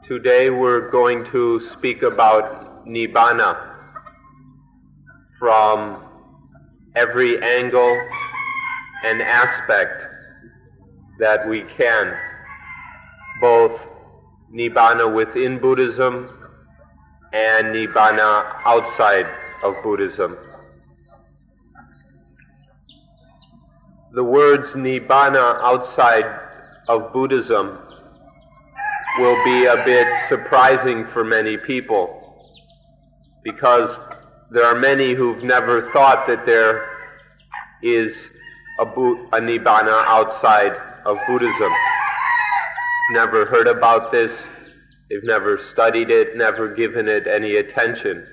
Today we're going to speak about Nibbana from every angle and aspect that we can, both Nibbana within Buddhism and Nibbana outside of Buddhism. The words Nibbana outside of Buddhism will be a bit surprising for many people, because there are many who've never thought that there is a Nibbana outside of Buddhism. Never heard about this, they've never studied it, never given it any attention.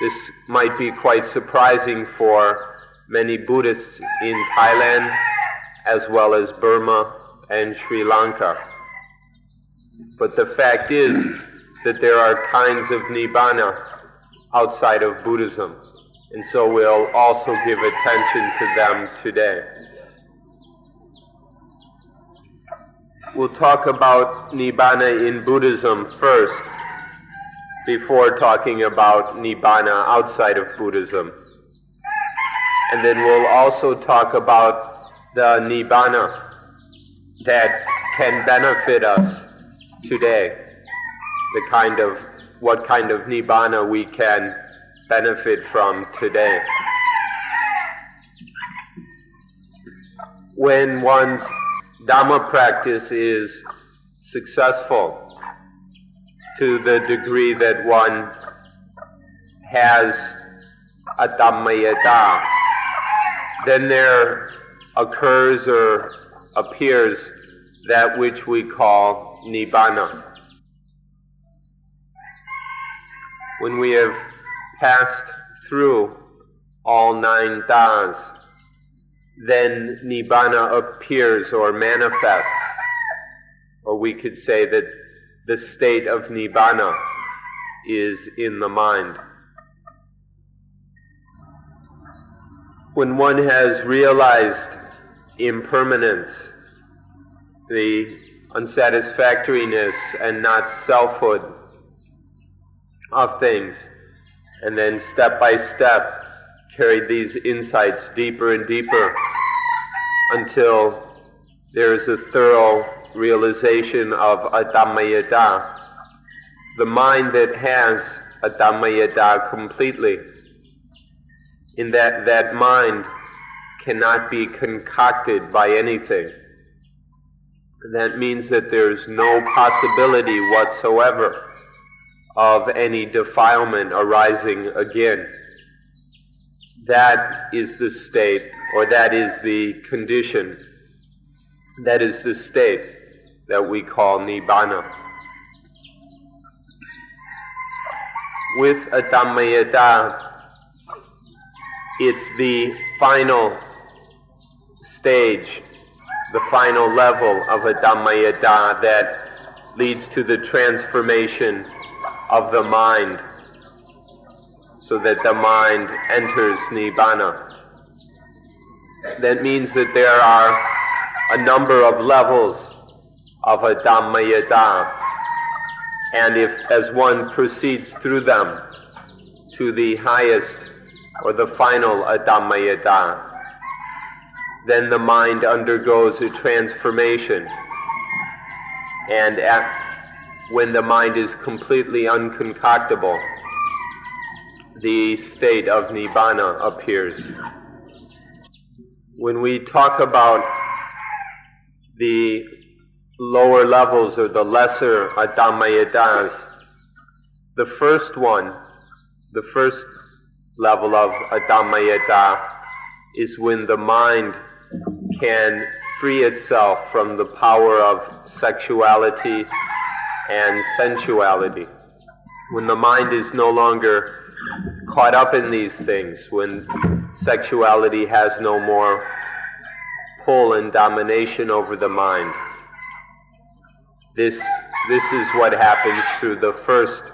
This might be quite surprising for many Buddhists in Thailand, as well as Burma and Sri Lanka. But the fact is that there are kinds of Nibbana outside of Buddhism, and so we'll also give attention to them today. We'll talk about Nibbana in Buddhism first, before talking about Nibbana outside of Buddhism. And then we'll also talk about the Nibbana that can benefit us today, what kind of Nibbana we can benefit from today. When one's Dhamma practice is successful to the degree that one has a Dhammayata, then there occurs or appears that which we call Nibbana. When we have passed through all 9 das, then Nibbana appears or manifests, or we could say that the state of Nibbana is in the mind. When one has realized impermanence, the unsatisfactoriness and not selfhood of things, and then step by step carried these insights deeper and deeper until there is a thorough realization of a Dhammayata, the mind that has a Dhammayata completely, in that mind cannot be concocted by anything. That means that there's no possibility whatsoever of any defilement arising again. That is the state, or that is the condition, that is the state that we call Nibbana. With a Dhammayata, it's the final stage, the final level of a Dhammayata that leads to the transformation of the mind, so that the mind enters Nibbana. That means that there are a number of levels of a Dhammayata, and as one proceeds through them to the highest or the final Dhammayata, then the mind undergoes a transformation, and when the mind is completely unconcoctable, the state of Nibbana appears. When we talk about the lower levels or the lesser Dhammayatas, the first level of Dhammayata is when the mind can free itself from the power of sexuality and sensuality. When the mind is no longer caught up in these things, when sexuality has no more pull and domination over the mind. This is what happens through the first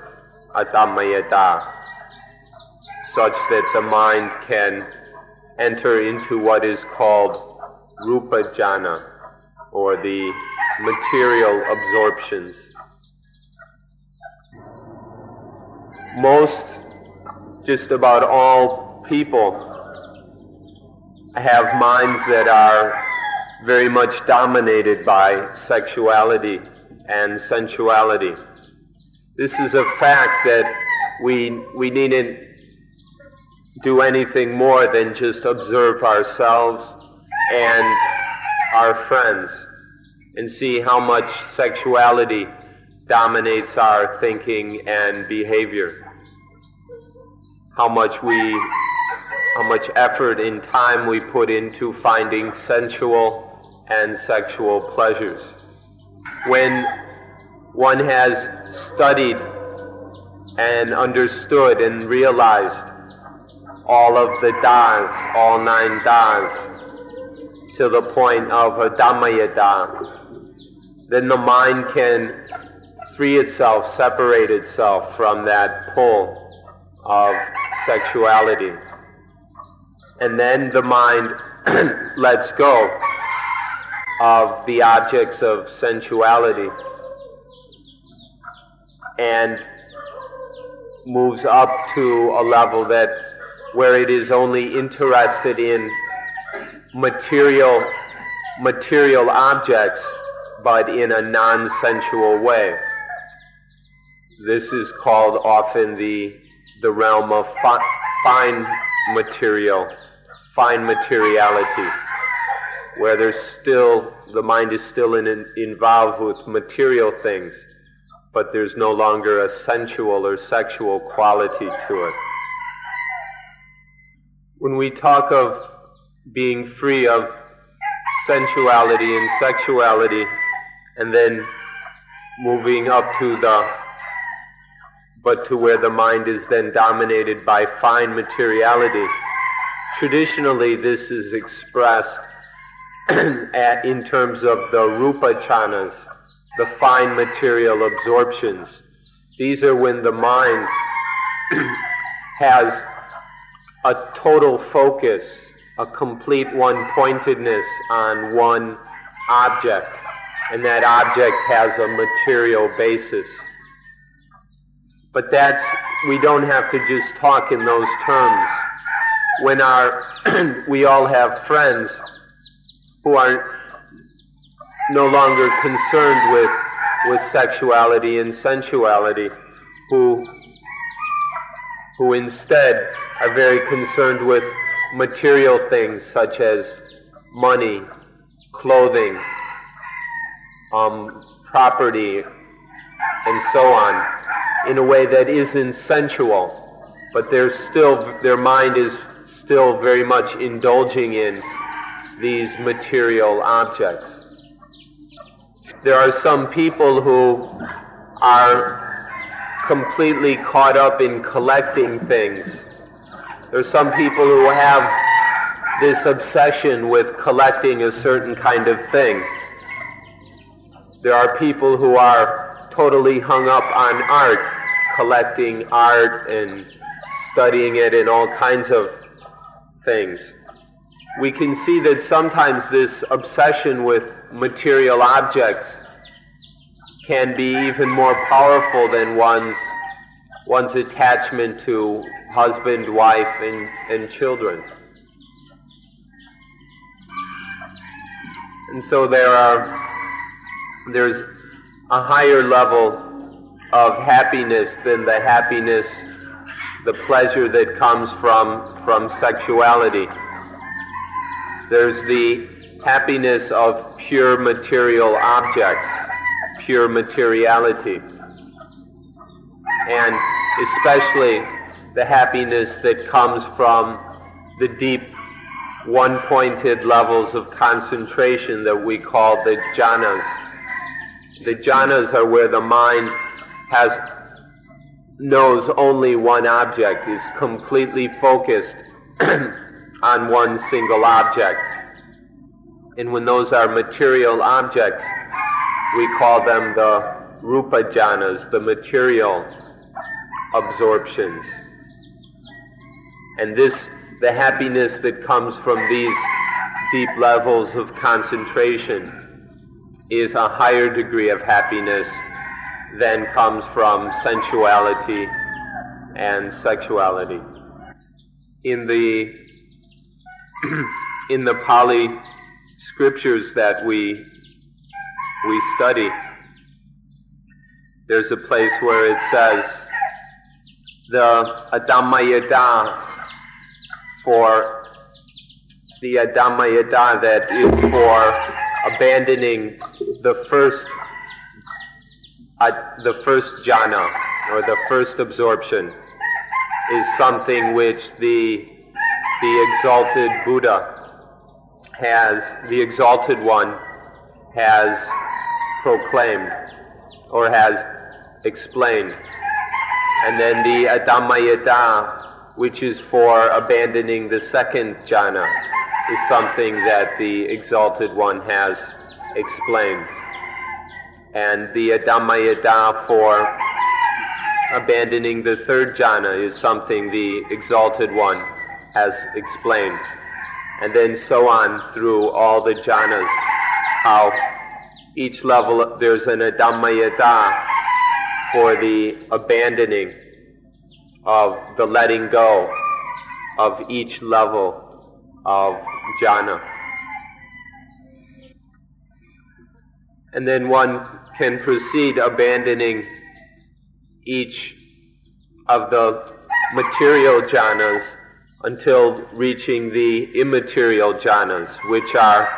Dhammayata, such that the mind can enter into what is called Rupa Jhana, or the material absorptions. just about all people have minds that are very much dominated by sexuality and sensuality. This is a fact that we needn't do anything more than just observe ourselves and our friends and see how much sexuality dominates our thinking and behavior. How much effort and time we put into finding sensual and sexual pleasures. When one has studied and understood and realized all of the das, all 9 das, to the point of a Dhammayada, then the mind can free itself, separate itself from that pull of sexuality. And then the mind lets go of the objects of sensuality and moves up to a level where it is only interested in material objects, but in a non-sensual way. This is called often the realm of fine materiality, where the mind is still involved with material things, but there's no longer a sensual or sexual quality to it. When we talk of being free of sensuality and sexuality, and then moving up to where the mind is then dominated by fine materiality, traditionally this is expressed in terms of the rupa chanas, the fine material absorptions. These are when the mind has a total focus, a complete one-pointedness on one object, and that object has a material basis. But we don't have to just talk in those terms. When we all have friends who are no longer concerned with sexuality and sensuality, who instead are very concerned with material things such as money, clothing, property, and so on, in a way that isn't sensual, but their mind is still very much indulging in these material objects. There are some people who are completely caught up in collecting things. There are some people who have this obsession with collecting a certain kind of thing. There are people who are totally hung up on art, collecting art and studying it and all kinds of things. We can see that sometimes this obsession with material objects can be even more powerful than one's attachment to husband, wife, and children. And so there's a higher level of happiness than the pleasure that comes from sexuality. There's the happiness of pure material objects, pure materiality, and especially the happiness that comes from the deep one-pointed levels of concentration that we call the jhanas. The jhanas are where the mind knows only one object, is completely focused on one single object. And when those are material objects, we call them the rupa jhanas, the material absorptions. And the happiness that comes from these deep levels of concentration is a higher degree of happiness than comes from sensuality and sexuality. In the in the Pali scriptures that we study, there's a place where it says the Adhammayada that is for abandoning the first jhana, or the first absorption, is something which the exalted Buddha has, the exalted one has proclaimed or has explained. And then the Adhammayada, which is for abandoning the second jhana, is something that the exalted one has explained. And the Adhammayada for abandoning the third jhana is something the exalted one has explained. And then so on through all the jhanas, how each level there's an Adhammayada for the abandoning of the letting go of each level of jhana. And then one can proceed abandoning each of the material jhanas until reaching the immaterial jhanas, which are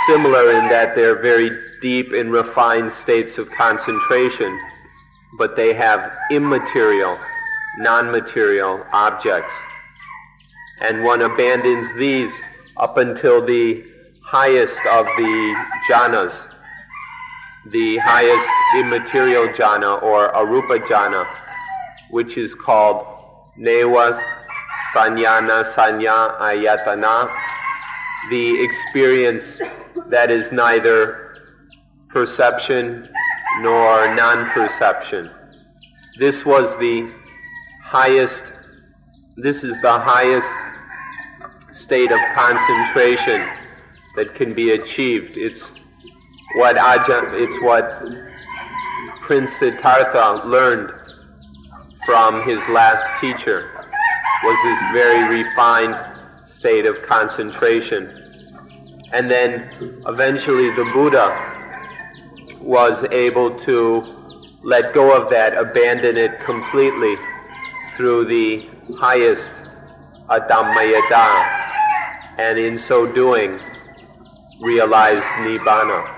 similar in that they're very deep and refined states of concentration, but they have immaterial, non-material objects. And one abandons these up until the highest of the jhanas, the highest immaterial jhana or arupa jhana, which is called Neva Sanyana Sanya Ayatana, the experience that is neither perception nor non-perception. This is the highest state of concentration that can be achieved. It's what Prince Siddhartha learned from his last teacher, was this very refined state of concentration. And then eventually the Buddha was able to let go of that, abandon it completely through the highest Adhammayada, and in so doing realized Nibbana.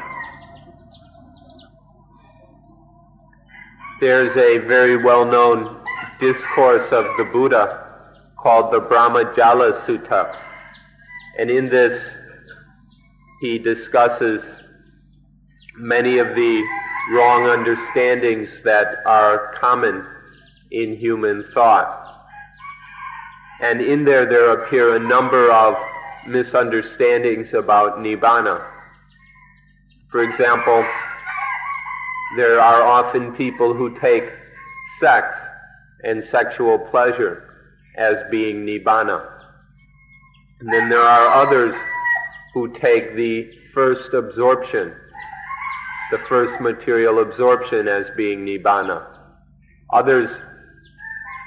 There's a very well-known discourse of the Buddha called the Brahmajala Sutta, and in this he discusses many of the wrong understandings that are common in human thought. And in there appear a number of misunderstandings about Nibbana. For example, there are often people who take sex and sexual pleasure as being Nibbana. And then there are others who take the first absorption, the first material absorption, as being Nibbana. Others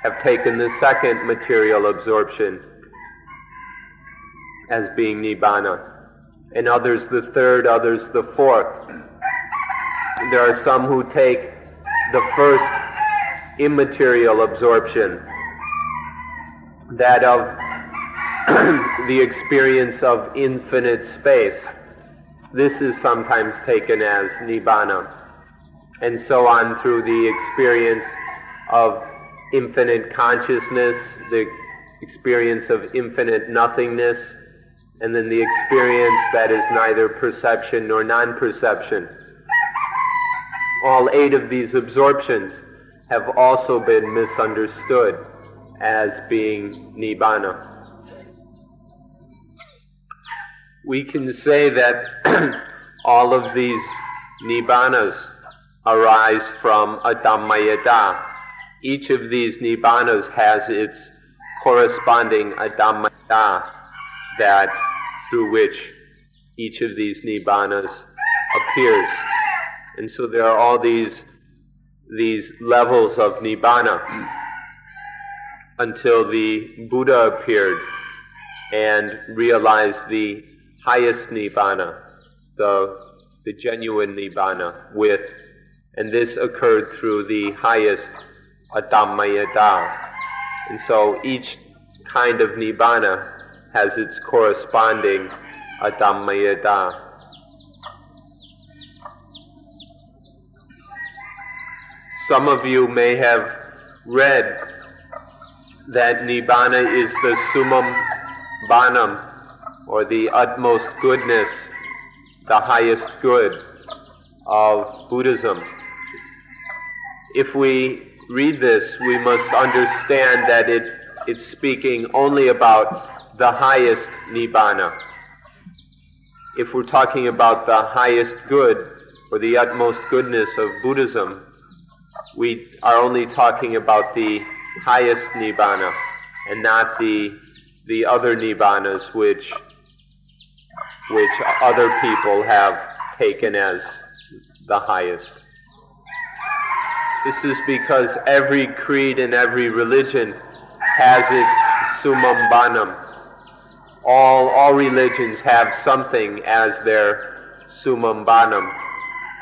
have taken the second material absorption as being Nibbana, and others the third, others the fourth. There are some who take the first immaterial absorption, that of the experience of infinite space. This is sometimes taken as Nibbana, and so on through the experience of infinite consciousness, the experience of infinite nothingness, and then the experience that is neither perception nor non-perception. All 8 of these absorptions have also been misunderstood as being Nibbana. We can say that all of these Nibbanas arise from Adhammayada. Each of these Nibbanas has its corresponding Adhammayada, that through which each of these Nibbanas appears. And so there are all these these levels of Nibbana until the Buddha appeared and realized the highest Nibbana, the genuine Nibbana and this occurred through the highest Adhammayada. And so each kind of Nibbana has its corresponding Adhammayada. Some of you may have read that Nibbana is the summum bonum, or the utmost goodness, the highest good of Buddhism. If we read this, we must understand that it's speaking only about the highest Nibbana. If we're talking about the highest good, or the utmost goodness of Buddhism, we are only talking about the highest Nibbana, and not the other Nibbanas which other people have taken as the highest. This is because every creed and every religion has its summum bonum. All religions have something as their summum bonum,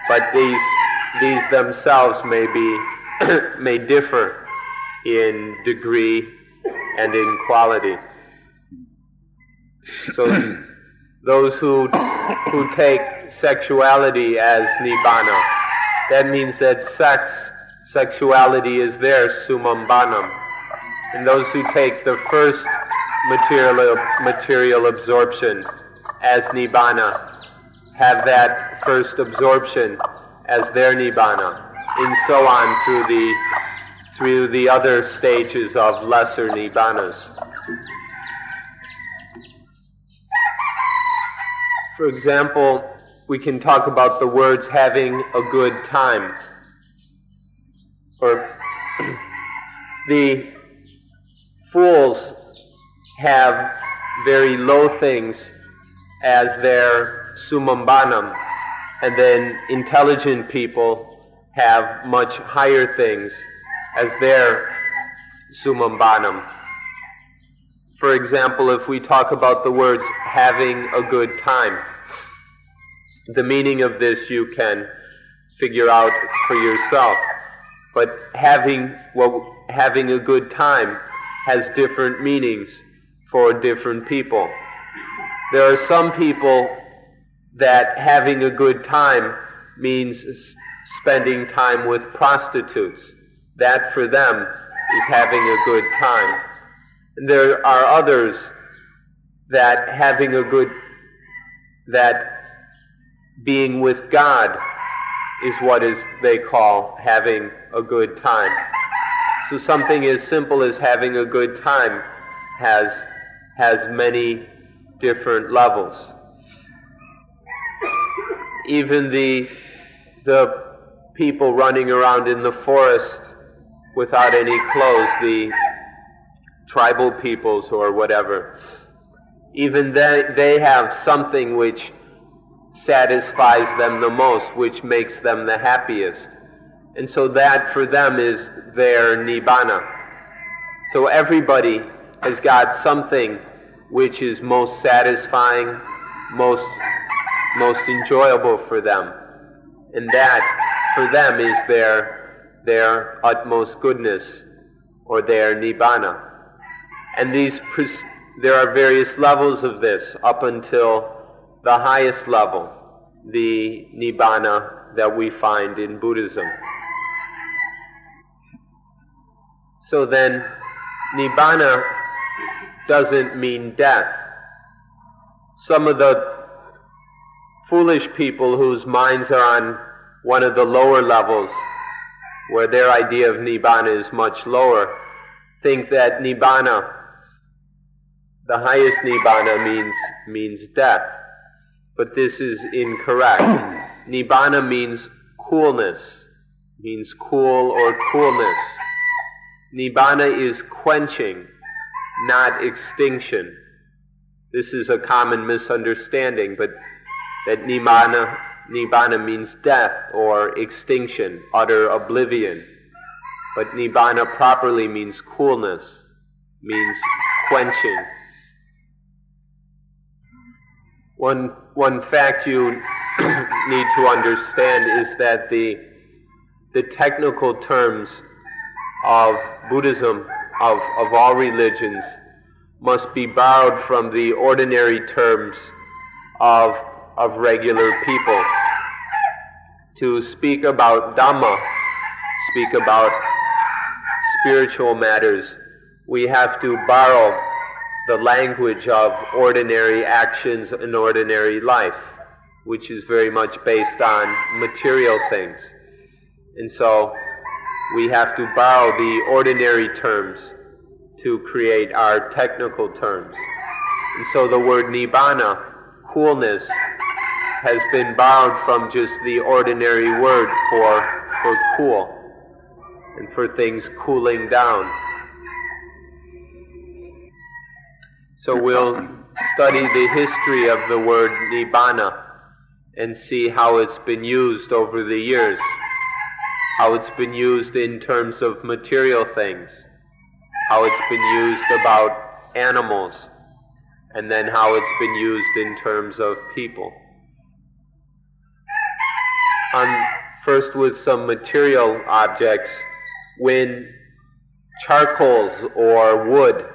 but these themselves may differ in degree and in quality. So those who take sexuality as Nibbana, that means that sexuality is their summum bonum. And those who take the first material absorption as Nibbana have that first absorption as their Nibbana, and so on through the other stages of lesser Nibbanas. For example, we can talk about the words having a good time. Or the fools have very low things as their summum bonum, and then intelligent people have much higher things as their summum bonum. For example, if we talk about the words having a good time, the meaning of this you can figure out for yourself. But having a good time has different meanings for different people. There are some people that having a good time means spending time with prostitutes. That for them is having a good time. And there are others that being with God is what they call having a good time. So something as simple as having a good time has many different levels. Even the people running around in the forest without any clothes, the tribal peoples or whatever, even they have something which satisfies them the most, which makes them the happiest. And so that for them is their Nibbana. So everybody has got something which is most satisfying, most enjoyable for them. And that for them is their utmost goodness, or their Nibbana. And there are various levels of this up until the highest level, the Nibbana that we find in Buddhism. So then, Nibbana doesn't mean death. Some of the foolish people whose minds are on one of the lower levels, where their idea of Nibbana is much lower, think that Nibbana, the highest Nibbana, means death. But this is incorrect. Nibbana means coolness, means cool or coolness. Nibbana is quenching, not extinction. This is a common misunderstanding, but that Nibbana Nibbana means death or extinction, utter oblivion. But Nibbana properly means coolness, means quenching. One fact you need to understand is that the technical terms of Buddhism, of all religions, must be borrowed from the ordinary terms of regular people. To speak about Dhamma, speak about spiritual matters, we have to borrow the language of ordinary actions and ordinary life, which is very much based on material things. And so we have to borrow the ordinary terms to create our technical terms. And so the word Nibbana, coolness, has been borrowed from just the ordinary word for cool, and for things cooling down. So we'll study the history of the word Nibbana and see how it's been used over the years, how it's been used in terms of material things, how it's been used about animals, and then how it's been used in terms of people. First with some material objects, when charcoals or wood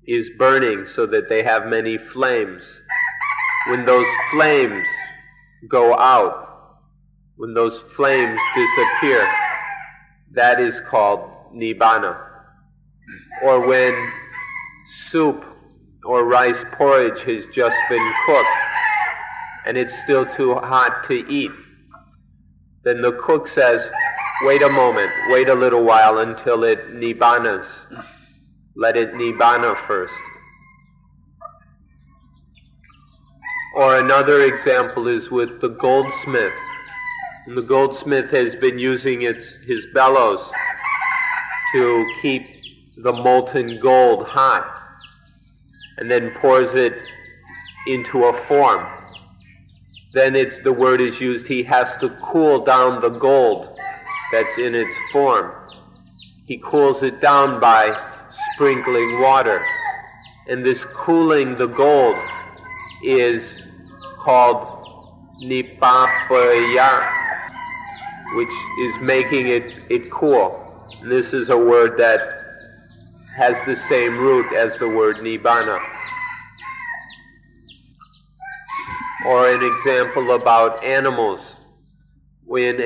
is burning so that they have many flames, when those flames go out, when those flames disappear, that is called Nibbana. Or when soup or rice porridge has just been cooked and it's still too hot to eat, then the cook says, wait a moment, wait a little while until it Nibbanas. Let it Nibbana first. Or another example is with the goldsmith. And the goldsmith has been using his bellows to keep the molten gold hot, and then pours it into a form. Then the word is used, he has to cool down the gold that's in its form. He cools it down by sprinkling water. And this cooling the gold is called Nibbapaya, which is making it cool. And this is a word that has the same root as the word Nibbana. Or an example about animals. When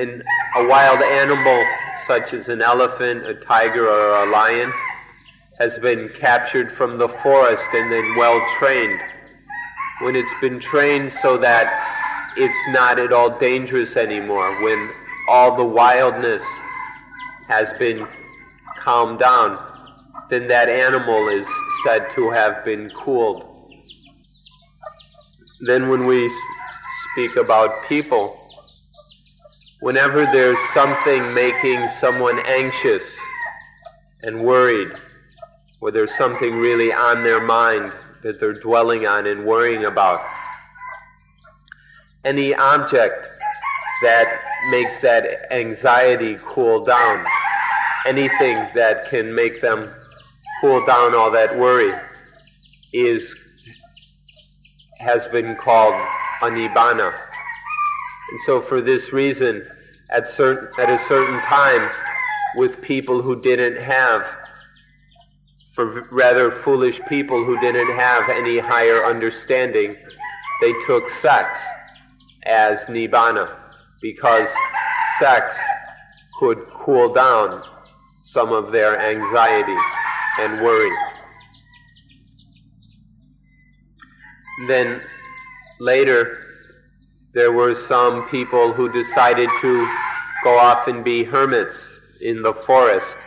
a wild animal, such as an elephant, a tiger, or a lion, has been captured from the forest and then well trained, when it's been trained so that it's not at all dangerous anymore, when all the wildness has been calmed down, then that animal is said to have been cooled. Then when we speak about people, whenever there's something making someone anxious and worried, or there's something really on their mind that they're dwelling on and worrying about, any object that makes that anxiety cool down, anything that can make them cool down all that worry, has been called a Nibbana. And so for this reason, at a certain time, with people who didn't have, for rather foolish people who didn't have any higher understanding, they took sex as Nibbana, because sex could cool down some of their anxiety and worry. Then later, there were some people who decided to go off and be hermits in the forest,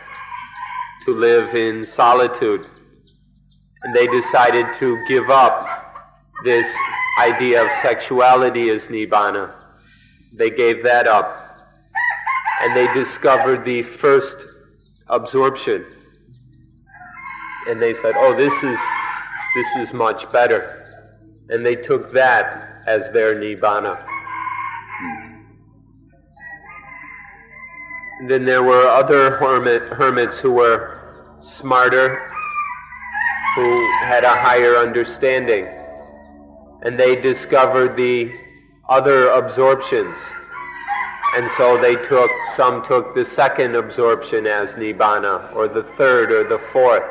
to live in solitude. And they decided to give up this idea of sexuality as Nibbana. They gave that up. And they discovered the first absorption. And they said, oh, this is much better. And they took that as their Nibbana. Then there were other hermits who were smarter, who had a higher understanding, and they discovered the other absorptions. And so some took the second absorption as Nibbana, or the third, or the fourth,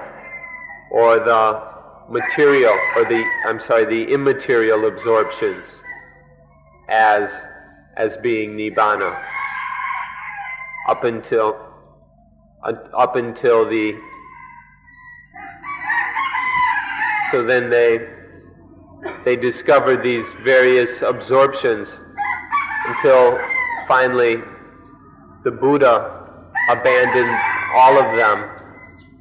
or the material, or the immaterial absorptions as being Nibbana, up until the. So then they discovered these various absorptions until finally the Buddha abandoned all of them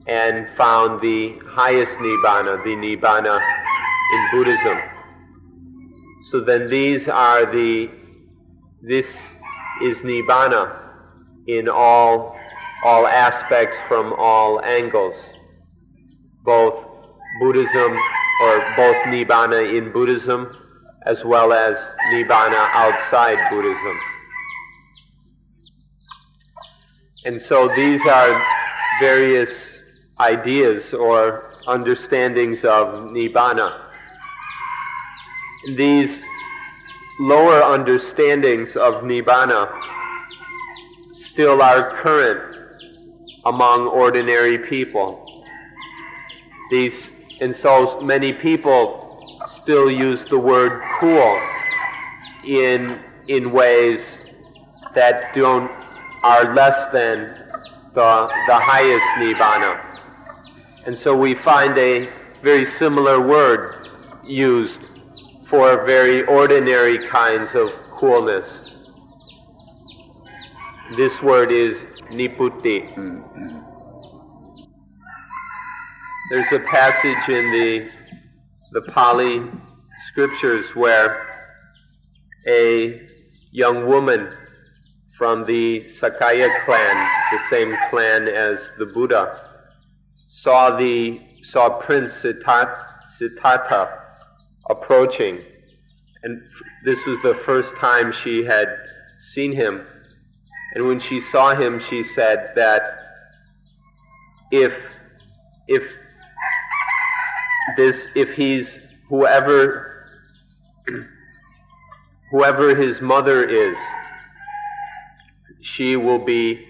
and found the highest Nibbana, the Nibbana in Buddhism. So then this is Nibbana in all aspects, from all angles, both Buddhism, or both Nibbana in Buddhism as well as Nibbana outside Buddhism. And so these are various ideas or understandings of Nibbana. These lower understandings of Nibbana still are current among ordinary people. And so many people still use the word cool in ways that are less than the highest Nibbana. And so we find a very similar word used for very ordinary kinds of coolness. This word is niputi. There's a passage in the Pali scriptures where a young woman from the Sakaya clan, the same clan as the Buddha, saw Prince Siddhartha approaching, and this was the first time she had seen him. And when she saw him, she said that if he's whoever his mother is, she will be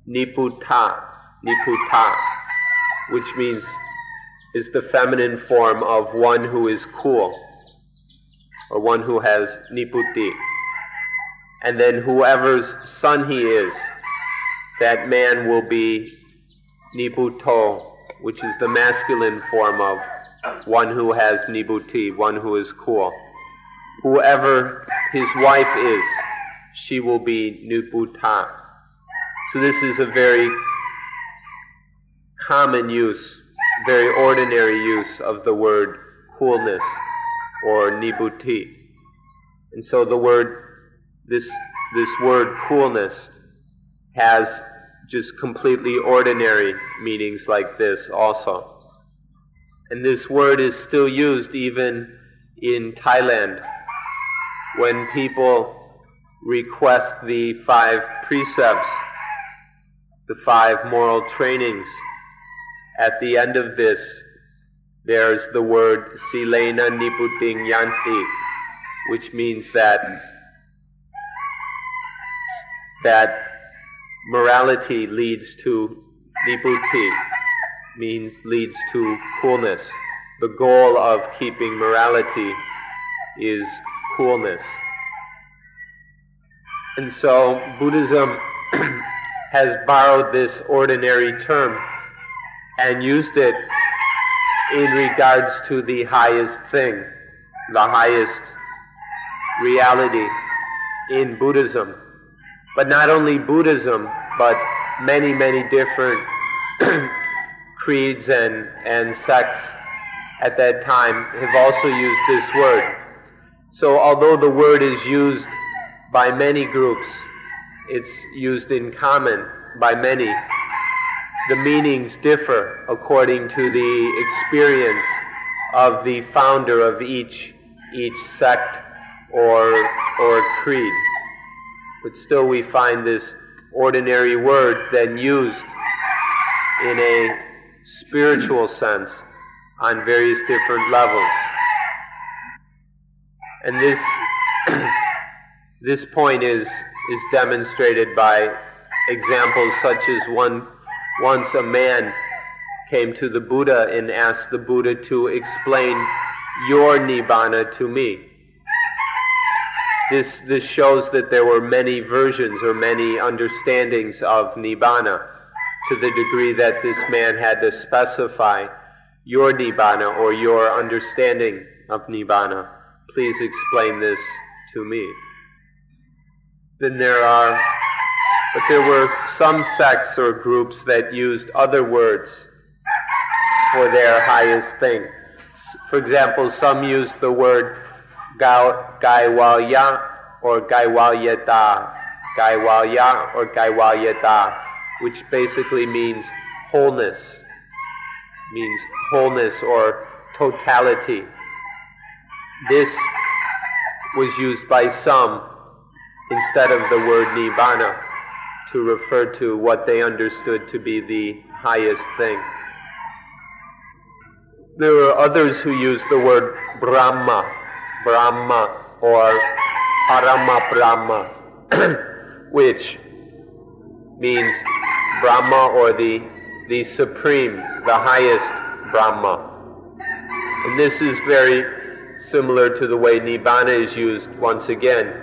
niputa, which means is the feminine form of one who is cool, or one who has niputi. And then whoever's son he is, that man will be niputo, which is the masculine form of one who has nibuti, one who is cool. Whoever his wife is, she will be niputa. So this is a very common use, very ordinary use of the word coolness or nibuti. And so the word, this word coolness has just completely ordinary meanings like this also. And this word is still used even in Thailand when people request the 5 precepts, the 5 moral trainings. At the end of this, there's the word silena niputing yanti, which means that morality leads to niputi, leads to coolness. The goal of keeping morality is coolness. And so Buddhism has borrowed this ordinary term and used it in regards to the highest thing, the highest reality in Buddhism. But not only Buddhism, but many, many different creeds and sects at that time have also used this word. So although the word is used by many groups, it's used in common by many, the meanings differ according to the experience of the founder of each sect or creed. But still we find this ordinary word than used in a spiritual sense on various different levels. And this point is demonstrated by examples such as once a man came to the Buddha and asked the Buddha to explain your Nibbana to me. This shows that there were many versions or many understandings of Nibbana, to the degree that this man had to specify your Nibbana or your understanding of Nibbana. Please explain this to me. Then there were some sects or groups that used other words for their highest thing. For example, some used the word Gaiwalya or Gaiwalyata, Gaiwalya or Gaiwalyata, which basically means wholeness or totality. This was used by some instead of the word Nibbana to refer to what they understood to be the highest thing. There were others who used the word Brahma or Parama Brahma, which means Brahma or the supreme, the highest Brahma. And this is very similar to the way Nibbana is used once again,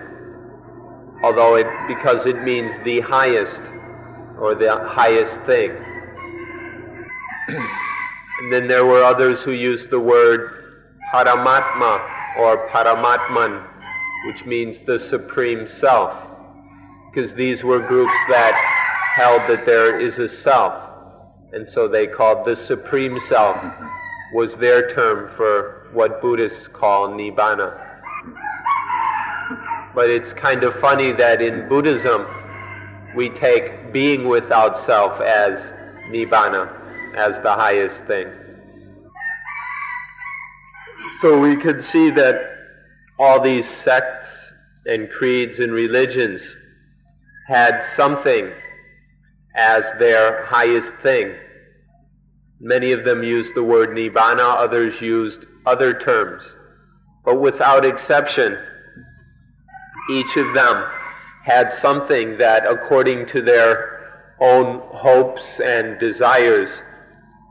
because it means the highest or the highest thing. And then there were others who used the word Paramatma or Paramatman, which means the Supreme Self, because these were groups that held that there is a self, and so they called the Supreme Self was their term for what Buddhists call Nibbana. But it's kind of funny that in Buddhism we take being without self as Nibbana, as the highest thing. So we could see that all these sects and creeds and religions had something as their highest thing. Many of them used the word Nibbana, others used other terms. But without exception, each of them had something that, according to their own hopes and desires,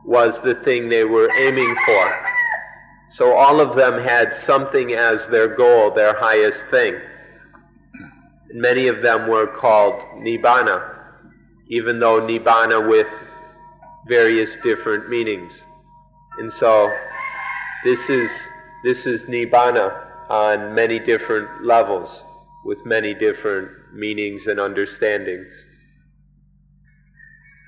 was the thing they were aiming for. So all of them had something as their goal, their highest thing. Many of them were called Nibbana, even though Nibbana with various different meanings. And so this is Nibbana on many different levels, with many different meanings and understandings.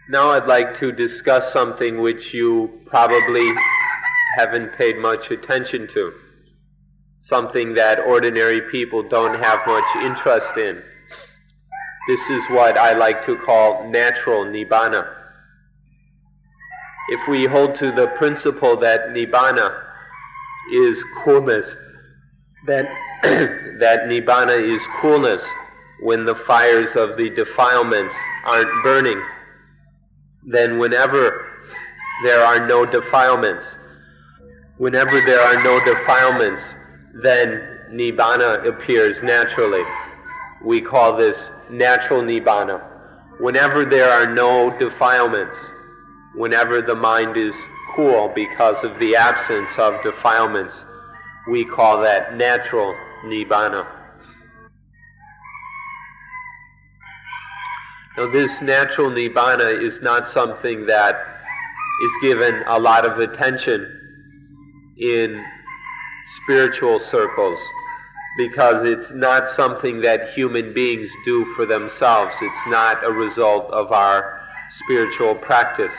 Now I'd like to discuss something which you probably haven't paid much attention to, something that ordinary people don't have much interest in. This is what I like to call natural Nibbana. If we hold to the principle that Nibbana is coolness, that Nibbana is coolness when the fires of the defilements aren't burning, then whenever there are no defilements, then Nibbana appears naturally. We call this natural Nibbana. Whenever there are no defilements, whenever the mind is cool because of the absence of defilements, we call that natural Nibbana. Now this natural Nibbana is not something that is given a lot of attention in spiritual circles, because it's not something that human beings do for themselves. It's not a result of our spiritual practice.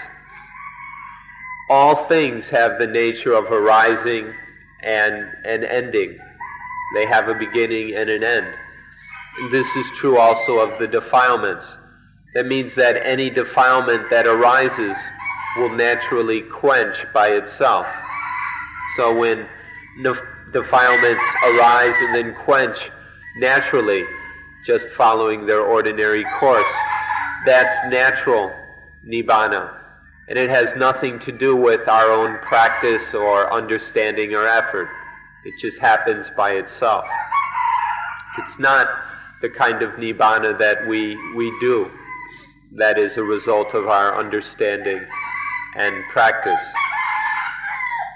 All things have the nature of arising and ending. They have a beginning and an end. And this is true also of the defilements. That means that any defilement that arises will naturally quench by itself. So when defilements arise and then quench naturally, just following their ordinary course, That's natural Nibbana. And it has nothing to do with our own practice or understanding or effort. It just happens by itself. It's not the kind of Nibbana that we do that is a result of our understanding and practice.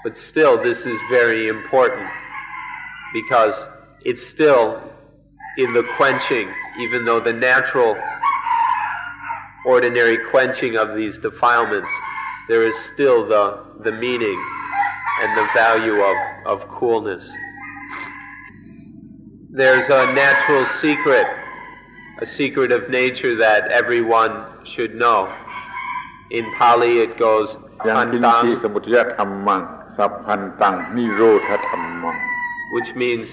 But still, this is very important because it's still in the quenching, even though the natural, ordinary quenching of these defilements, there is still the meaning and the value of coolness. There's a natural secret, a secret of nature that everyone should know. In Pali it goes, which means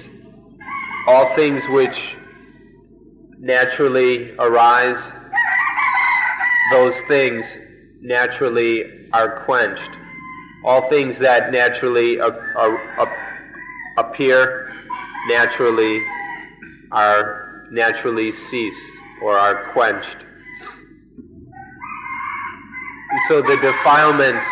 all things which naturally arise, those things naturally are quenched. All things that naturally appear naturally cease or are quenched. And so the defilements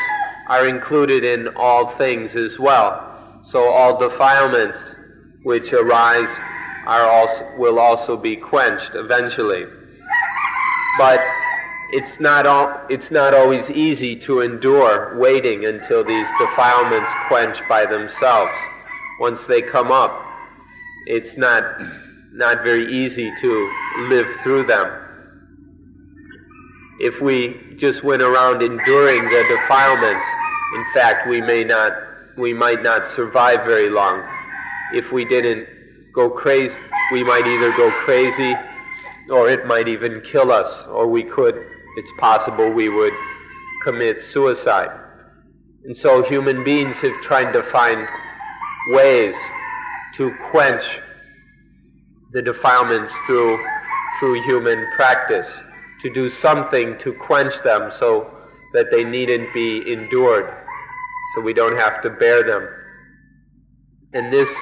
are included in all things as well. So all defilements which arise will also be quenched eventually. But it's not always easy to endure waiting until these defilements quench by themselves. Once they come up, it's not very easy to live through them. If we just went around enduring the defilements, in fact, we might not survive very long. If we didn't go crazy, we might either go crazy, or it might even kill us, or it's possible we would commit suicide. And so human beings have tried to find ways to quench the defilements through human practice, to do something to quench them so that they needn't be endured, so we don't have to bear them. And this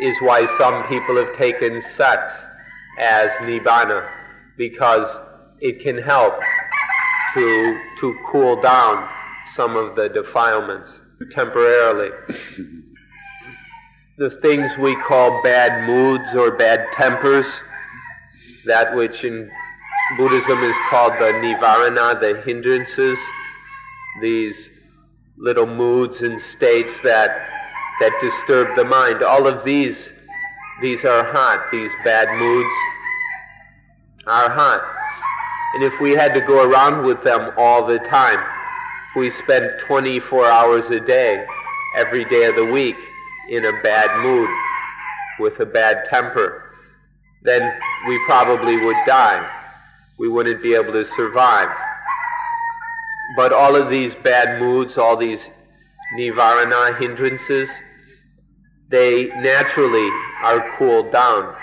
is why some people have taken sex as Nibbana, because it can help to cool down some of the defilements temporarily. The things we call bad moods or bad tempers, that which in Buddhism is called the Nivarana, the hindrances, these little moods and states that disturb the mind. All of these are hot. These bad moods are hot. And if we had to go around with them all the time, if we spent 24 hours a day, every day of the week, in a bad mood, with a bad temper, then we probably would die. We wouldn't be able to survive. But all of these bad moods, all these nivarana hindrances, they naturally are cooled down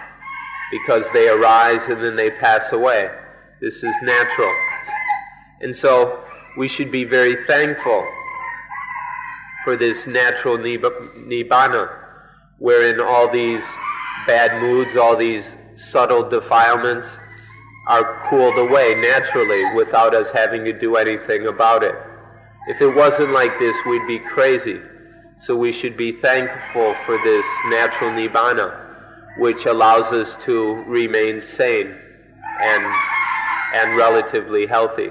because they arise and then they pass away. This is natural. And so we should be very thankful for this natural Nibbana, wherein all these bad moods, all these subtle defilements are cooled away naturally without us having to do anything about it. If it wasn't like this, we'd be crazy. So we should be thankful for this natural Nibbana, which allows us to remain sane and relatively healthy.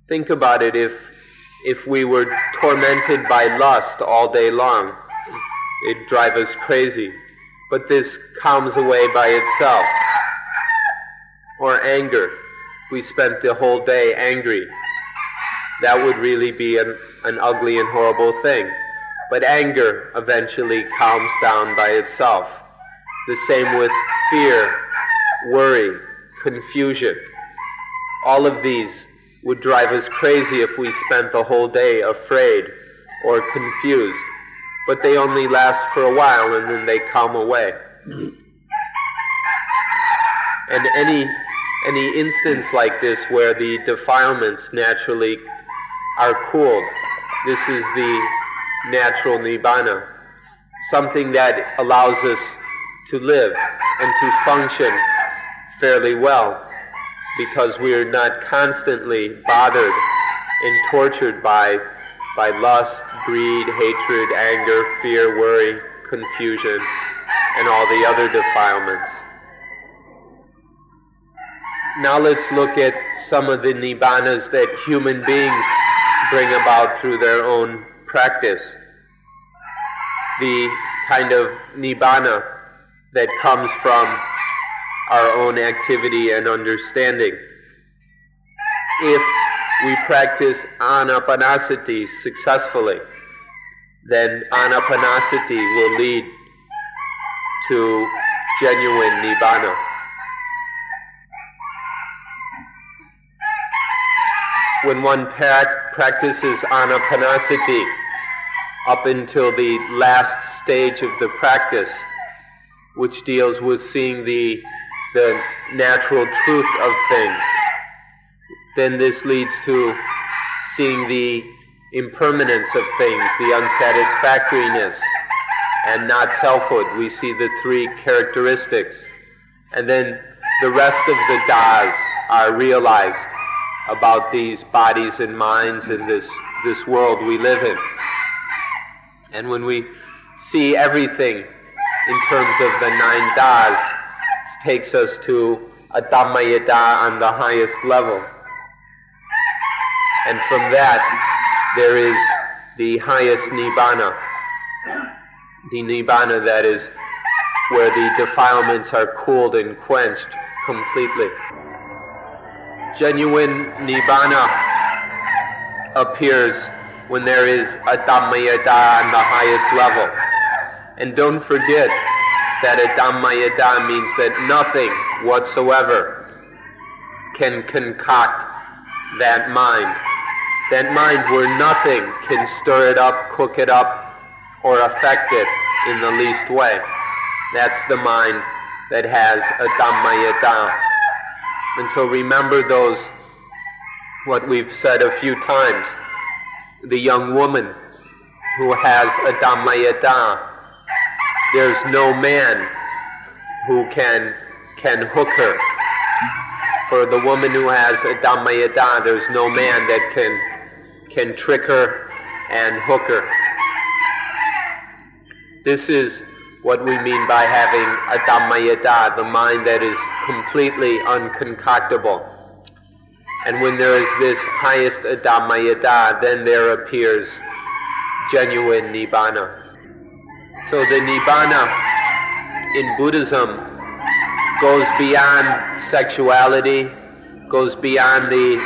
Think about it, if we were tormented by lust all day long, it'd drive us crazy. But this calms away by itself. Or anger. If we spent the whole day angry, that would really be an ugly and horrible thing. But anger eventually calms down by itself. The same with fear, worry, confusion. All of these would drive us crazy if we spent the whole day afraid or confused. But they only last for a while and then they calm away. And any instance like this where the defilements naturally are cooled, this is the natural Nibbana, something that allows us to live and to function fairly well. because we are not constantly bothered and tortured by lust, greed, hatred, anger, fear, worry, confusion, and all the other defilements. Now let's look at some of the Nibbanas that human beings bring about through their own practice. The kind of Nibbana that comes from our own activity and understanding. If we practice anapanasati successfully, then anapanasati will lead to genuine Nibbana. When one practices anapanasati up until the last stage of the practice, which deals with seeing the natural truth of things, then this leads to seeing the impermanence of things, the unsatisfactoriness, and not selfhood. We see the three characteristics. And then the rest of the das are realized about these bodies and minds and this world we live in. And when we see everything in terms of the 9 das, it takes us to a Dhammayata on the highest level. And from that, there is the highest Nibbana. The Nibbana that is where the defilements are cooled and quenched completely. Genuine Nibbana appears when there is a Dhammayata on the highest level. And don't forget that a Dhammayata means that nothing whatsoever can concoct that mind. That mind where nothing can stir it up, cook it up, or affect it in the least way. That's the mind that has a Dhammayata. And so remember those, what we've said a few times, the young woman who has a Dhammayata, there's no man who can hook her. For the woman who has a Dhammayata, there's no man that can trick her and hook her. This is what we mean by having a Dhammayata, the mind that is completely unconcoctable. And when there is this highest Dhammayata, then there appears genuine Nibbana. So the Nibbana in Buddhism goes beyond sexuality, goes beyond the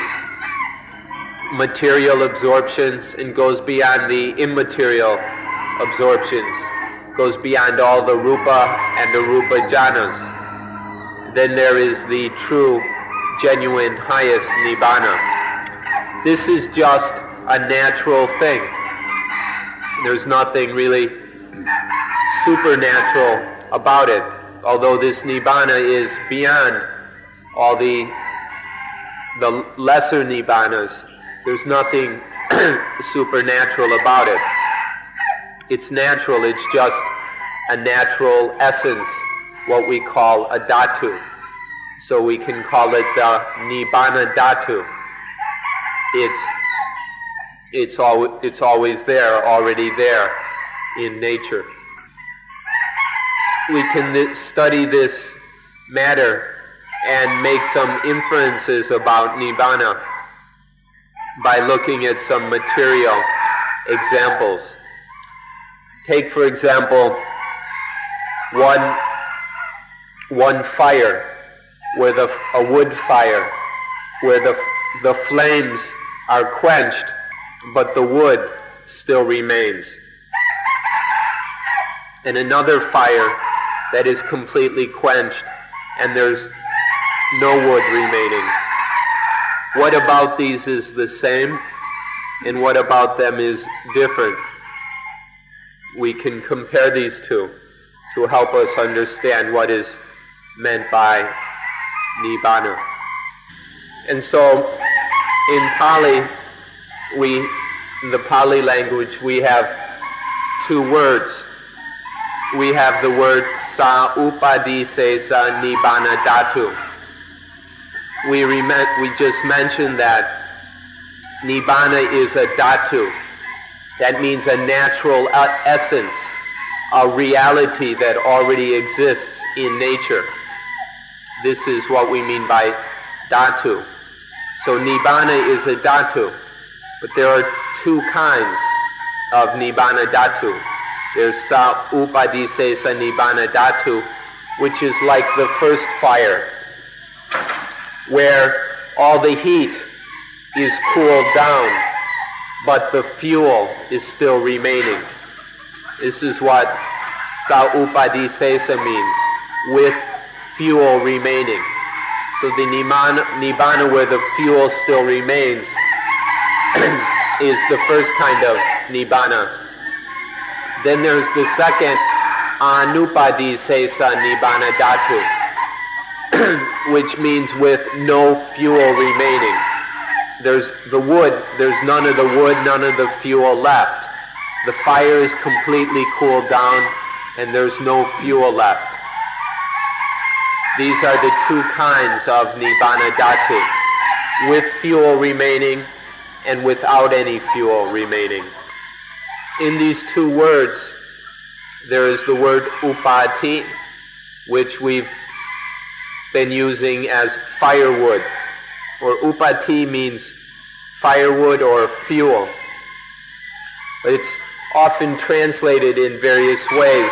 material absorptions, and goes beyond the immaterial absorptions, goes beyond all the rupa and the rupa jhanas. Then there is the true, genuine, highest Nibbana. This is just a natural thing. There's nothing really supernatural about it, although this Nibbana is beyond all the lesser Nibbanas. There's nothing supernatural about it. It's natural, it's just a natural essence, what we call a dhatu. So we can call it the Nibbana dhatu. It's always there, already there in nature. We can study this matter and make some inferences about Nibbana by looking at some material examples. Take, for example, one fire, where a wood fire, where the flames are quenched, but the wood still remains. And another fire that is completely quenched, and there's no wood remaining. What about these is the same, and what about them is different? We can compare these two to help us understand what is meant by Nibbana. And so, in Pali, in the Pali language, we have two words. We have the word sa upadisesa nibbana dhatu. we just mentioned that Nibbana is a dhatu. That means a natural essence, a reality that already exists in nature. This is what we mean by dhatu. So Nibbana is a dhatu, but there are two kinds of Nibbana dhatu. There's sa upadisesa Nibbana dhatu, which is like the first fire, where all the heat is cooled down, but the fuel is still remaining. This is what sa upadisesa means, with fuel remaining. So the Nibbana where the fuel still remains is the first kind of Nibbana. Then there's the second anupadisesa Nibbana dhatu, which means with no fuel remaining. There's the wood, there's none of the wood, none of the fuel left. The fire is completely cooled down and there's no fuel left. These are the two kinds of Nibbana dhatu, with fuel remaining and without any fuel remaining. In these two words, there is the word upati, which we've been using as firewood, or upati means firewood or fuel. But it's often translated in various ways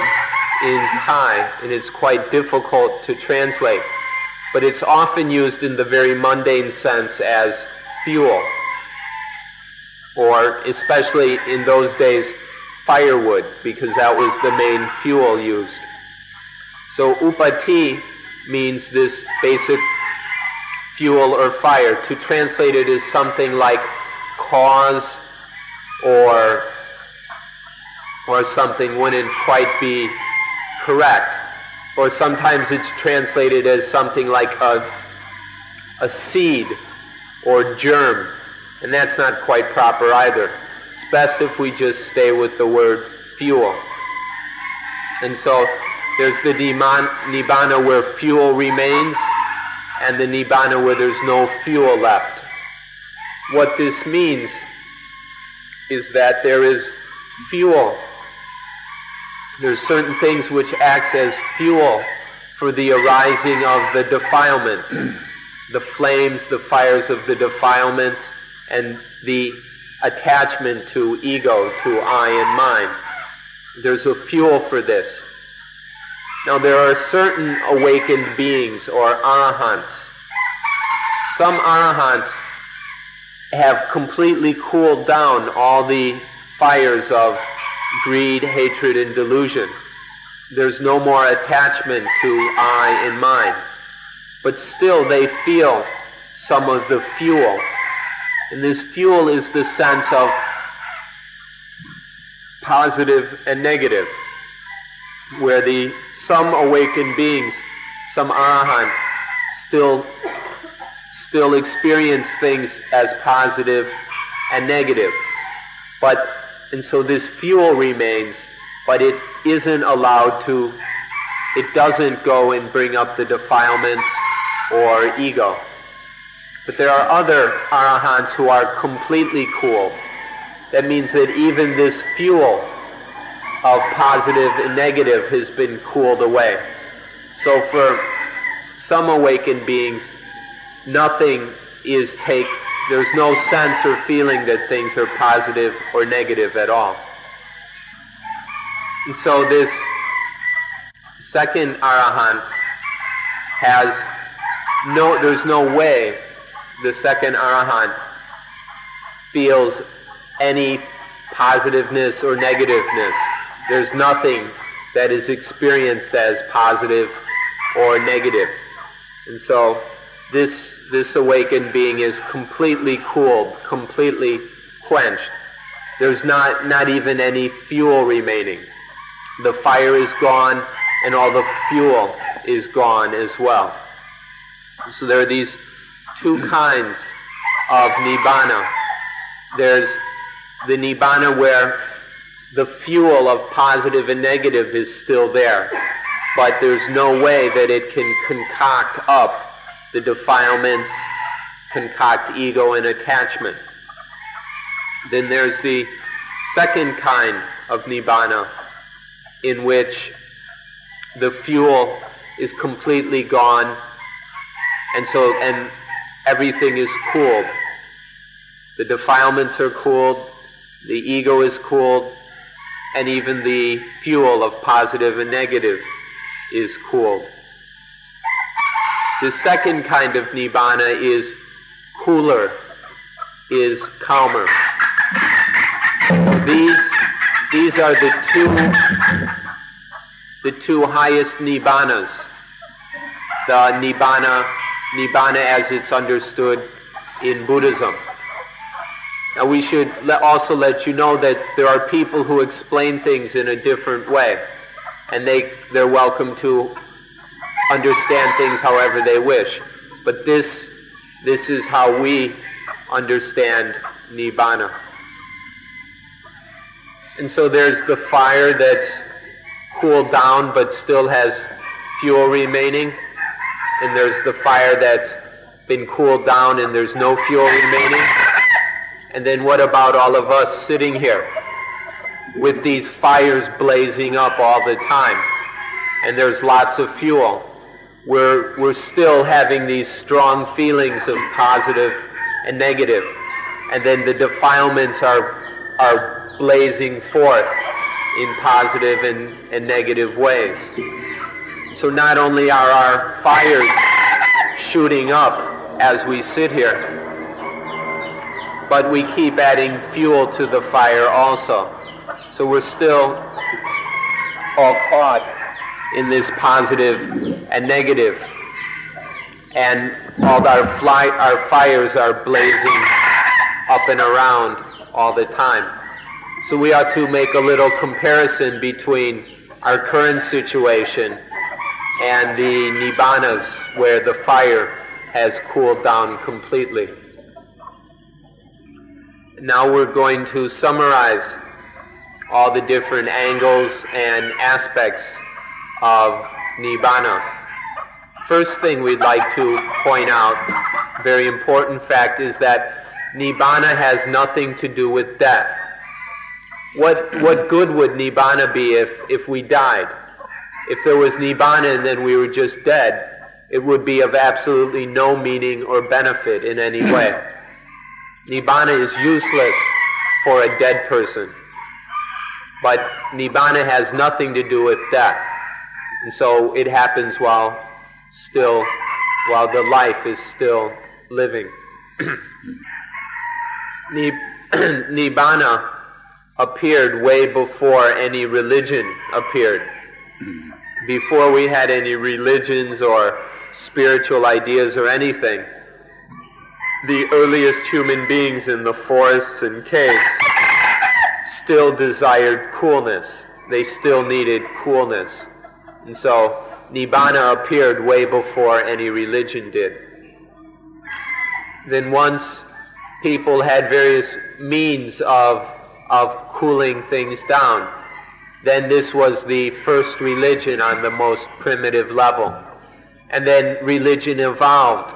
in Thai, and it's quite difficult to translate. But it's often used in the very mundane sense as fuel, or especially in those days, firewood, because that was the main fuel used. So upati means this basic fuel or fire. To translate it is something like cause or something wouldn't quite be correct. Or sometimes it's translated as something like a seed or germ, and that's not quite proper either. It's best if we just stay with the word fuel. And so there's the Nibbana where fuel remains, and the Nibbana where there's no fuel left. What this means is that there is fuel. There's certain things which acts as fuel for the arising of the defilements, the flames, the fires of the defilements, and the attachment to ego, to I and mine. There's a fuel for this. Now there are certain awakened beings or arahants. Some arahants have completely cooled down all the fires of greed, hatred, and delusion. There's no more attachment to I and mine. But still they feel some of the fuel. And this fuel is the sense of positive and negative, where some awakened beings, some arahant, still experience things as positive and negative. And so this fuel remains, but it isn't allowed to, it doesn't go and bring up the defilements or ego. But there are other arahants who are completely cool. That means that even this fuel of positive and negative has been cooled away. So for some awakened beings, there's no sense or feeling that things are positive or negative at all. And so this second arahant there's no way the second arahant feels any positiveness or negativeness. There's nothing that is experienced as positive or negative. And so this awakened being is completely cooled, completely quenched. There's not even any fuel remaining. The fire is gone and all the fuel is gone as well. So there are these two kinds of Nibbana. There's the Nibbana where the fuel of positive and negative is still there, but there's no way that it can concoct up the defilements concoct ego and attachment. Then there's the second kind of Nibbana, in which the fuel is completely gone, and everything is cooled. The defilements are cooled, the ego is cooled, and even the fuel of positive and negative is cooled. The second kind of Nibbana is cooler, is calmer. These are the two highest Nibbanas. The Nibbana as it's understood in Buddhism. Now we should also let you know that there are people who explain things in a different way, and they're welcome to understand things however they wish. But this is how we understand Nibbana. And so there's the fire that's cooled down but still has fuel remaining, and there's the fire that's been cooled down and there's no fuel remaining. And then what about all of us sitting here with these fires blazing up all the time, and there's lots of fuel? We're still having these strong feelings of positive and negative, and then the defilements are blazing forth in positive and negative ways. So not only are our fires shooting up as we sit here, but we keep adding fuel to the fire also. So we're still all caught in this positive and negative, and all our fires are blazing up and around all the time. So we ought to make a little comparison between our current situation and the Nibbanas, where the fire has cooled down completely. Now we're going to summarize all the different angles and aspects of Nibbana. First thing we'd like to point out, very important fact, is that Nibbana has nothing to do with death. What good would Nibbana be if we died? If there was Nibbana and then we were just dead, it would be of absolutely no meaning or benefit in any way. Nibbana is useless for a dead person. But Nibbana has nothing to do with death. And so it happens while the life is still living. Nibbana appeared way before any religion appeared. Before we had any religions or spiritual ideas or anything, the earliest human beings in the forests and caves still desired coolness. They still needed coolness. And so Nibbana appeared way before any religion did. Then once people had various means of cooling things down, then this was the first religion on the most primitive level. And then religion evolved,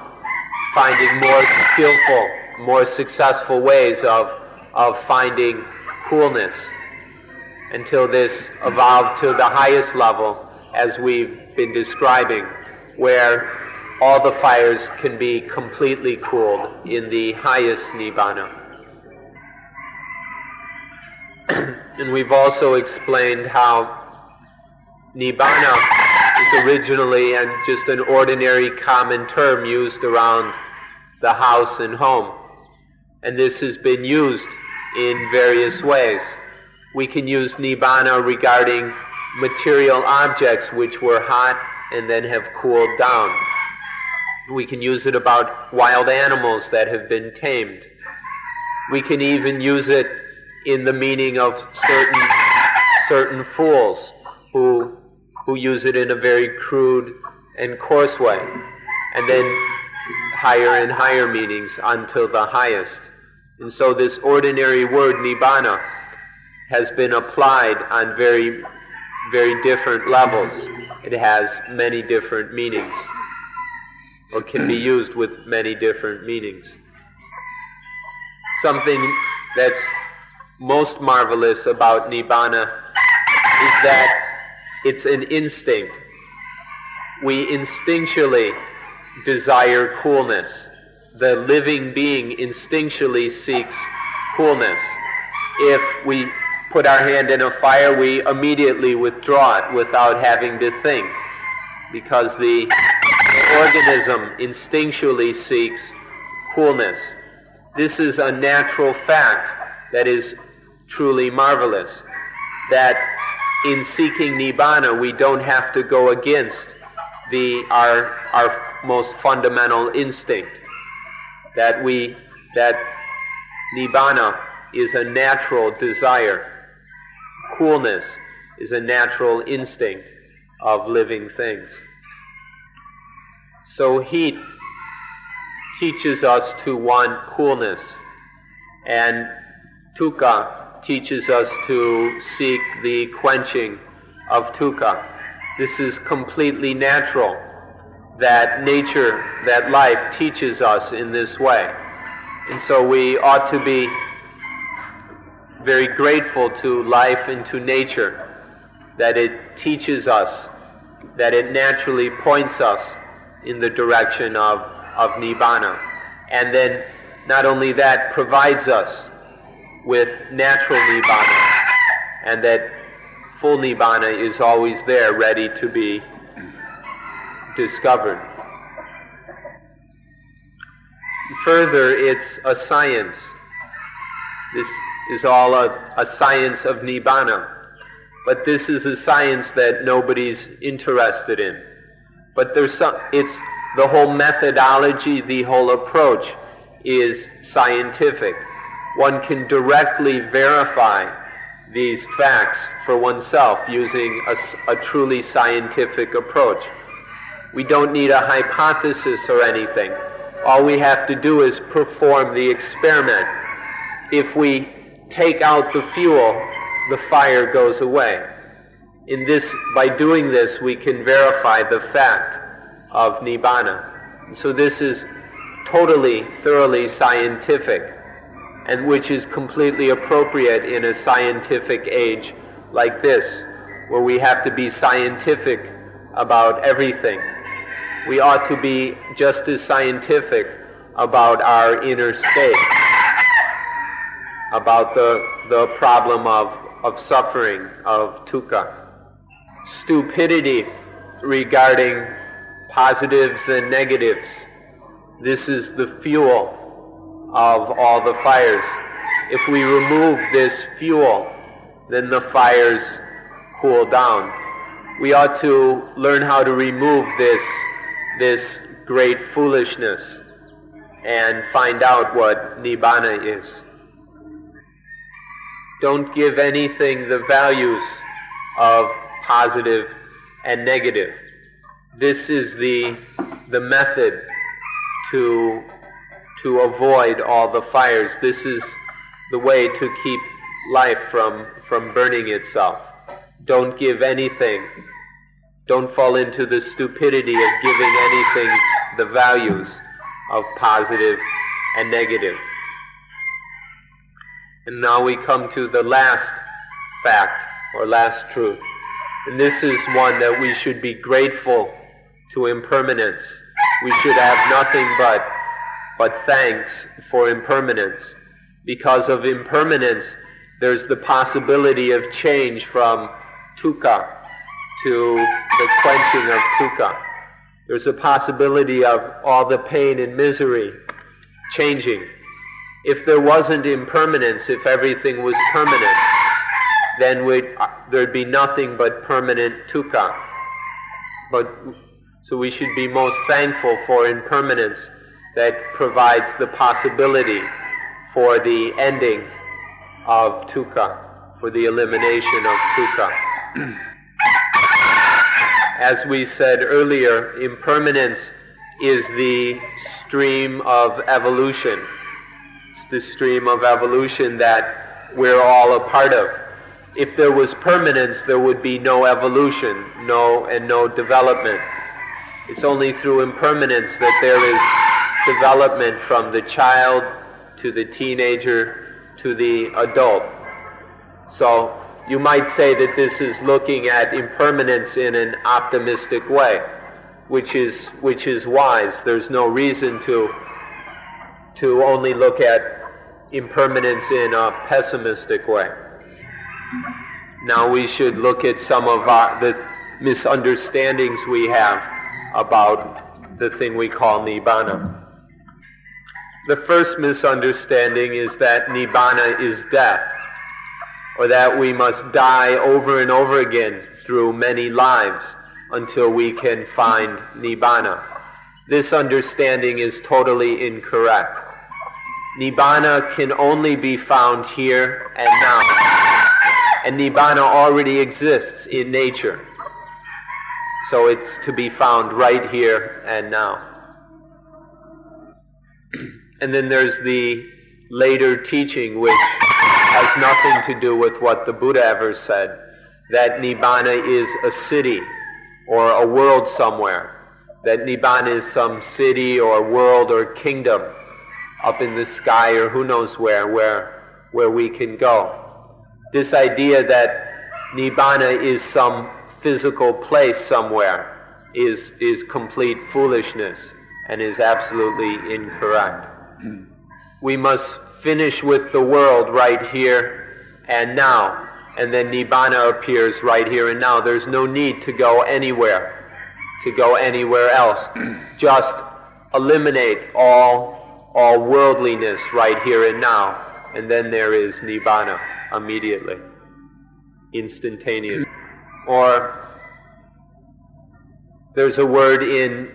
finding more skillful, more successful ways of finding coolness, until this evolved to the highest level, as we've been describing, where all the fires can be completely cooled in the highest Nibbana. And we've also explained how Nibbana is originally just an ordinary common term used around the house and home. And this has been used in various ways. We can use Nibbana regarding material objects which were hot and then have cooled down. We can use it about wild animals that have been tamed. We can even use it in the meaning of certain fools who use it in a very crude and coarse way, and then higher and higher meanings until the highest. And so this ordinary word Nibbana has been applied on very, very different levels. It has many different meanings. or can be used with many different meanings. Something that's most marvelous about Nibbana is that it's an instinct. We instinctually desire coolness. The living being instinctually seeks coolness. If we put our hand in a fire, we immediately withdraw it without having to think, because the organism instinctually seeks coolness. This is a natural fact that is truly marvelous, that in seeking Nibbana we don't have to go against our most fundamental instinct, that Nibbana is a natural desire. Coolness is a natural instinct of living things. So heat teaches us to want coolness, and dukkha teaches us to seek the quenching of dukkha. This is completely natural, that nature, that life teaches us in this way. And so we ought to be very grateful to life and to nature, that it teaches us, that it naturally points us in the direction of Nibbana. And then not only that, provides us with natural Nibbana, and that full Nibbana is always there, ready to be discovered. Further, it's a science. This is all a science of Nibbana. But this is a science that nobody's interested in. But it's the whole methodology, the whole approach is scientific. One can directly verify these facts for oneself using a truly scientific approach. We don't need a hypothesis or anything. All we have to do is perform the experiment. If we take out the fuel, the fire goes away. By doing this, we can verify the fact of Nibbana. So this is totally, thoroughly scientific, and which is completely appropriate in a scientific age like this, where we have to be scientific about everything. We ought to be just as scientific about our inner state, about the problem of suffering, of dukkha. Stupidity regarding positives and negatives. This is the fuel of all the fires. If we remove this fuel, then the fires cool down. We ought to learn how to remove this great foolishness and find out what Nibbana is. Don't give anything the values of positive and negative. This is the method to avoid all the fires. This is the way to keep life from burning itself. Don't give anything. Don't fall into the stupidity of giving anything the values of positive and negative. And now we come to the last fact, or last truth. And this is one that we should be grateful to impermanence. We should have nothing but thanks for impermanence. Because of impermanence, there's the possibility of change from dukkha to the quenching of dukkha. There's a possibility of all the pain and misery changing. If there wasn't impermanence, if everything was permanent, then there'd be nothing but permanent dukkha. So we should be most thankful for impermanence that provides the possibility for the ending of dukkha, for the elimination of dukkha. As we said earlier, impermanence is the stream of evolution. It's the stream of evolution that we're all a part of. If there was permanence, there would be no evolution, no development. It's only through impermanence that there is development from the child to the teenager to the adult. So you might say that this is looking at impermanence in an optimistic way, which is wise. There's no reason to only look at impermanence in a pessimistic way. Now we should look at some of the misunderstandings we have about the thing we call Nibbana. The first misunderstanding is that Nibbana is death, or that we must die over and over again through many lives until we can find Nibbana. This understanding is totally incorrect. Nibbana can only be found here and now. And Nibbana already exists in nature. So it's to be found right here and now. And then there's the later teaching, which has nothing to do with what the Buddha ever said, that Nibbana is a city or a world somewhere, that Nibbana is some city or world or kingdom up in the sky or who knows where we can go. This idea that Nibbana is some physical place somewhere is complete foolishness and is absolutely incorrect. We must finish with the world right here and now, and then Nibbana appears right here and now. There's no need to go anywhere else. Just eliminate all worldliness right here and now, and then there is Nibbana immediately, instantaneous. Or there's a word in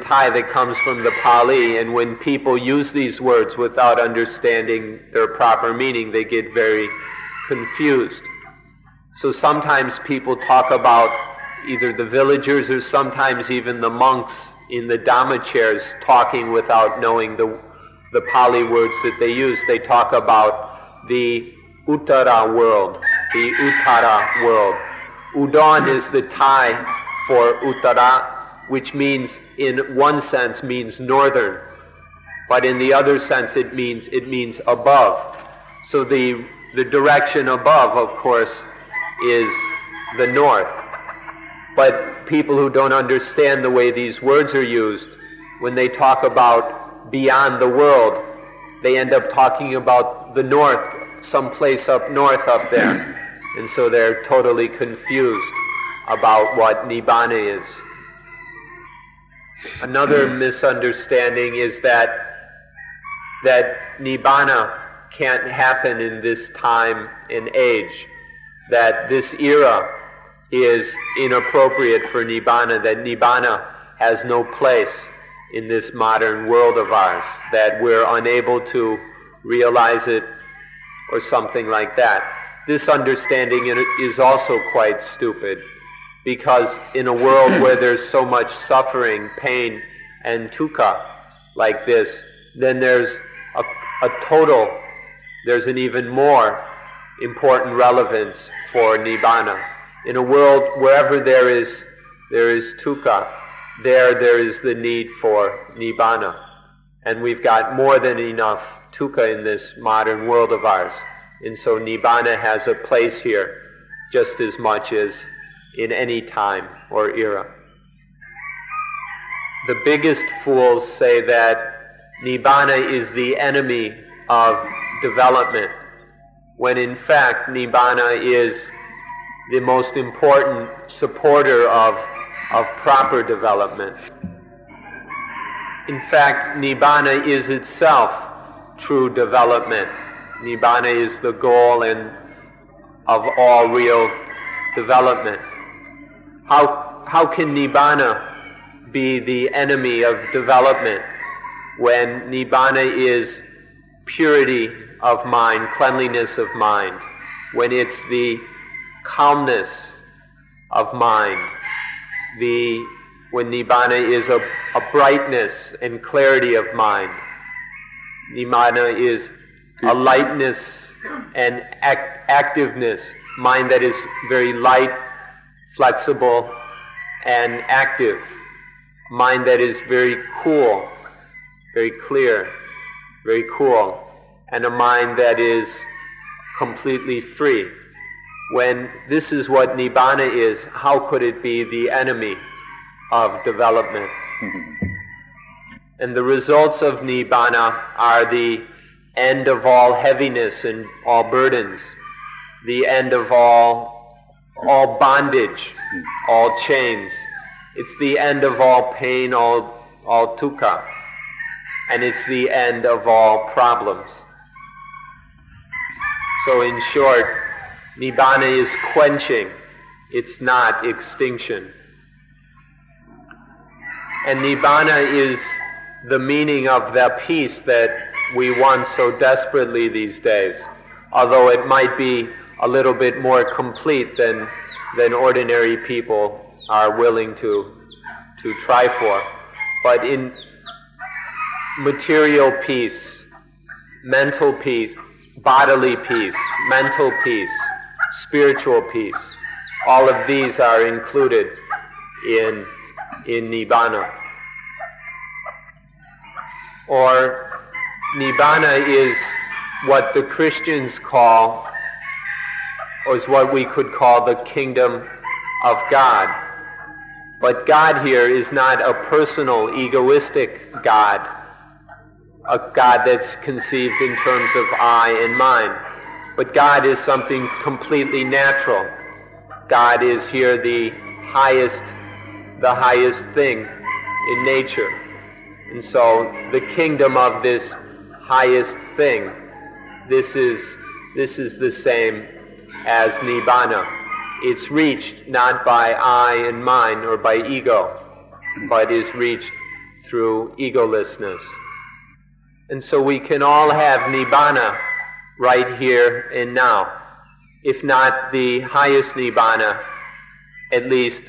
Thai that comes from the Pali, and when people use these words without understanding their proper meaning, they get very confused. So sometimes people talk about either the villagers or sometimes even the monks in the Dhamma chairs talking without knowing the Pali words that they use. They talk about the Uttara world, the Uttara world. Udon is the Thai for Uttara, which means, in one sense, means northern, but in the other sense it means above. So the direction above, of course, is the north. But people who don't understand the way these words are used, when they talk about beyond the world, they end up talking about the north, someplace up north up there. And so they're totally confused about what Nibbana is. Another misunderstanding is that Nibbana can't happen in this time and age, that this era is inappropriate for Nibbana, that Nibbana has no place in this modern world of ours, that we're unable to realize it or something like that. This understanding is also quite stupid, because in a world where there's so much suffering, pain, and dukkha like this, then there's there's an even more important relevance for Nibbana. In a world wherever there is dukkha, there is the need for Nibbana. And we've got more than enough dukkha in this modern world of ours. And so Nibbana has a place here just as much as in any time or era. The biggest fools say that Nibbana is the enemy of development, when in fact Nibbana is the most important supporter of proper development. In fact, Nibbana is itself true development. Nibbana is the goal of all real development. How can Nibbana be the enemy of development when Nibbana is purity of mind, cleanliness of mind, when it's the calmness of mind, when Nibbana is a brightness and clarity of mind? Nibbana is a lightness and activeness, mind that is very light, flexible, and active, a mind that is very cool, very clear, very cool, and a mind that is completely free. When this is what Nibbana is, how could it be the enemy of development? And the results of Nibbana are the end of all heaviness and all burdens, the end of all bondage, all chains. It's the end of all pain, all dukkha, and it's the end of all problems. So in short, Nibbana is quenching, it's not extinction. And Nibbana is the meaning of the peace that we want so desperately these days, although it might be a little bit more complete than ordinary people are willing to try for. But in material peace, mental peace, bodily peace, mental peace, spiritual peace, all of these are included in Nibbana. Or Nibbana is what the Christians call, or is what we could call the kingdom of God. But God here is not a personal, egoistic God, a God that's conceived in terms of I and mine. But God is something completely natural. God is here the highest thing in nature. And so the kingdom of this highest thing, this is the same as Nibbana. It's reached not by I and mine or by ego, but is reached through egolessness. And so we can all have Nibbana right here and now. If not the highest Nibbana, at least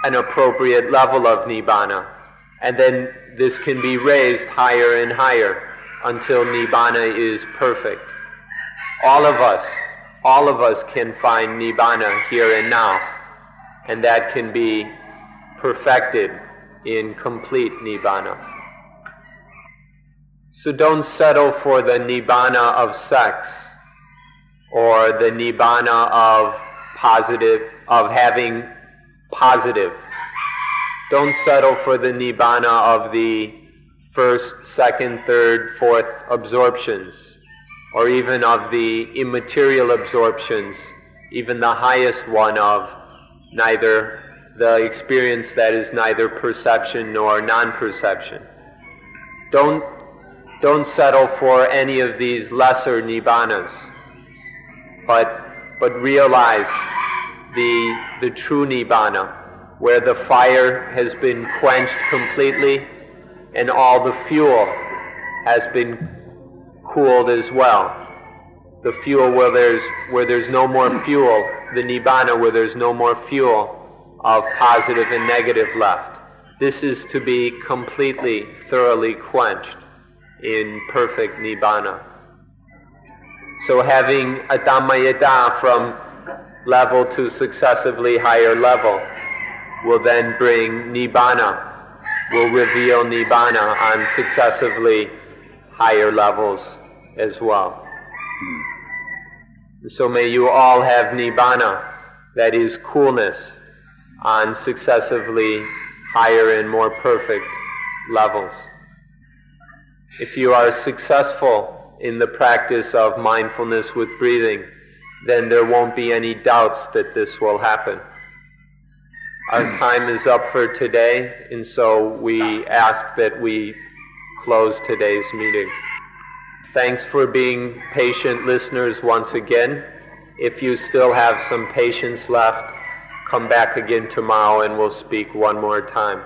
an appropriate level of Nibbana. And then this can be raised higher and higher until Nibbana is perfect. All of us can find Nibbana here and now, and that can be perfected in complete Nibbana. So don't settle for the Nibbana of sex, or the Nibbana of having positive. Don't settle for the Nibbana of the first, second, third, fourth absorptions, or even of the immaterial absorptions, even the highest one of neither the experience that is neither perception nor non-perception. Don't settle for any of these lesser Nibbanas, but realize the true Nibbana, where the fire has been quenched completely and all the fuel has been cooled as well. The fuel where there's no more fuel, the Nibbana where there's no more fuel of positive and negative left. This is to be completely, thoroughly quenched in perfect Nibbana. So having Adhammayata from level to successively higher level will then bring Nibbana, will reveal Nibbana on successively higher levels as well. So may you all have Nibbana, that is coolness, on successively higher and more perfect levels. If you are successful in the practice of mindfulness with breathing, then there won't be any doubts that this will happen. Our time is up for today, and so we ask that we close today's meeting. Thanks for being patient listeners once again. If you still have some patience left, come back again tomorrow and we'll speak one more time.